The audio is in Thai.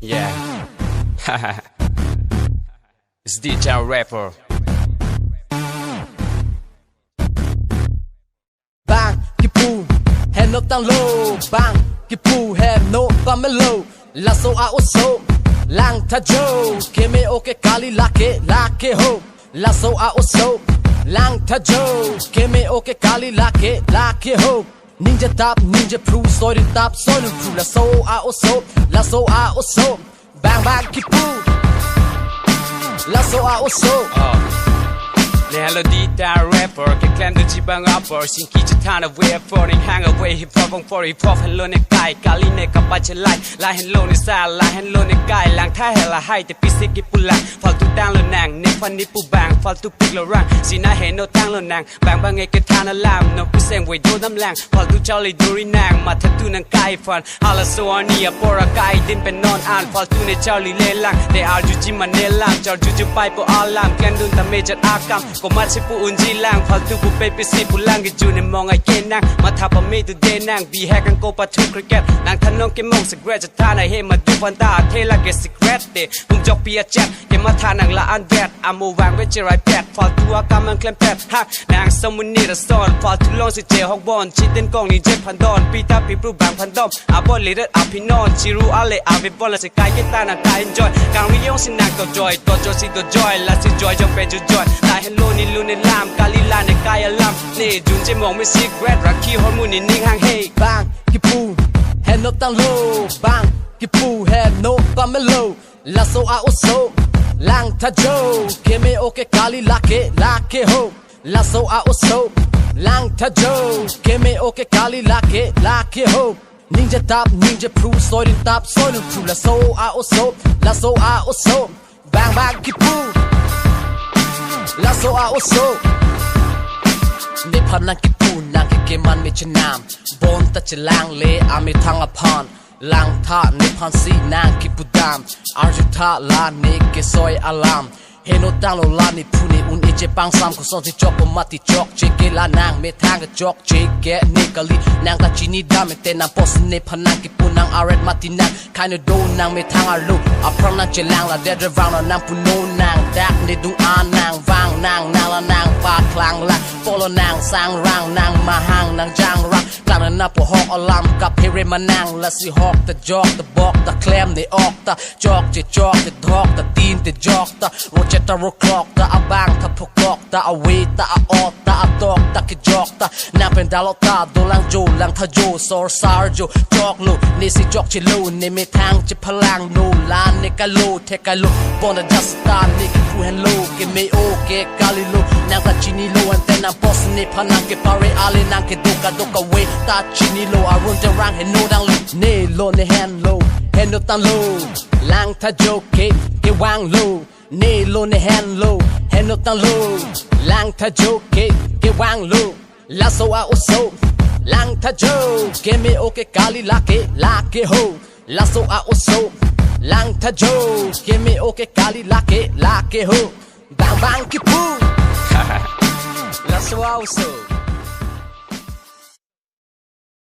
Yeah. It's DJ Rapper. Bang, kipu, head no down low. Bang, kipu, head no pamelo. Lasso a oso, lang tajo. Keme oke kali lake ho. Lasso a oso, lang tajo. Keme oke kali lake ho. Ninja tap, ninja pru, soy tap, soy pru. Lasso a oso. Bang bang kipu, lasso a oso. Hello DJ Rapper แค่แคลมดูจีบังอัปเปอร์สิ่งที่จะทานเอาไว้ falling hang away hip hop บัง for hip hop เห็นโลในกายกาลีในกับปัจจัยลายเห็นโลในซาลายเห็นโลในกายหลังท่าเฮล่าให้แต่ปีสิกิปุลังฟัลตุดังโลนางในฟันนิปูบางฟัลตุปิกโลรังสีหน้าเห็นโนตั้งโลนางบางไงก็ทานลามนกพิเศษไว้โดนน้ำแรงฟัลตุเจ้าเลยดูรินางมาทัดตูนังกายฟันฮาลาโซอานีปอระกายดินเป็นนอนอ่านฟัลตุในเจ้าลีเลลังแต่อาร์จูจิมันเนลังเจ้าจูจูไปปออาลามแกนดุนตะเมจัดอากรรมก็มาชิปูอุนจีล่างฟัลตุกูไปปิสิปุลังกิจูในมองไอเกนังมาทับปะมีตุเดนังบีแฮกันโกปะทุคริกเก็ตนางทันน้องเกมงสิเกรตจะท่าในเฮมาดูฟันตาเทลาเกสิเกรตเดพุ่งจอกปียแจ็คเกมาทานังละอันแวดอามูวางเวจิไรแพดฟัลตุอากามันเคลมแพดฮักนางสมุนนี่ระซอนฟัลตุลองสิเจฮอกบอลชิดเต้นกองนี่เจ็ดพันดอนปีตาปีปรูบางพันดอมอาบอลเลเดอร์อาพินอนชิรูอาเลอาเวบอลละสิกายเกตานางกายเอนจอยกางริยองสินางตัวจอยตัวจอยสิตัวจอยละสิจอยจงเป็นจอยลายเฮลโลนี่ลูนี่ลามกาลิลาในกายลามนี่จุนเจมองไม่สิเกรตรักขี้ฮอร์โมนนี่นิ่งห่างเฮ Bang, kipu, head no down low. Bang, kipu, head no pamelo. Lasso a oso, lang tajo. Keme oke kali lake ho. Lasso a oso, lang tajo. Keme oke kali lake ho. Ninja tap, ninja pru, soy tap, soy pru. Lasso a oso. Bang bang kipu, lasso a oso. ในพันนังกิปูนางกิเกมันไม่ชนามบนตะจะลางเลอาไม่ทางอภานลางท่าในพันสีนางกิปูดามอาจุท่าลาเนเกซอยอลามเฮโนตังโลลาในพูนีอุนเอเจปังซามกุศลที่จอกก็มาที่จอกเจเกลานางไม่ทางก็จอกเจเกเนกะลีนางตาจีนีดาไม่เตนางปอสในพันนังกิปูนางอาร์เรดมาที่นางใครโนโดนางไม่ทางอาลูอาพรังนางเจลางละเดดราวน์นางพูโนนางดักในดุงอานางวางนางละนางฟาคลางละฟอลนางสร้างร่างนางมาห่างนางจางรักกลางนับพอฮอกอลามกับเฮเรมานางละสิฮอกตะจอกตะบอกตะแคลมในออกตะจอกเจจอกตะทอกตะตีนตะจอกตะโรเจตะโรคลอกตะอาบางตะพกอกตะอาเวตะอาออตะอาตอกตะกจอกตะนางเป็นดาวตาโดลังโจลังทะโจซอร์ซาร์โจจอกลูนี่สิจอกจิลูนี่ไม่ทางจะพลังโนลานในกะโลเทกะโลบอนดัสตานี่กิพูเฮโลเกเมโอเกกาลิโลนางตาจินิโลอันเตนางบอสนี่พนังเกปาเรอาเลนางเกโดกะเวตาจินิโลอารุนจะรังเฮโนดังโลเนโลในแฮนโลเฮโนตังโลลังทะโจเกวางโลเนโลในแฮนโลเฮโนตังโลลังทะโจเกวางโลลาโซอาโอโซลังทะโจเกเมโอเกกาลิลาเกโฮลาโซอาโอโซลังทะโจเกเมโอเกกาลิลาเกโฮบางบางกิปูลาโซอาโอโซ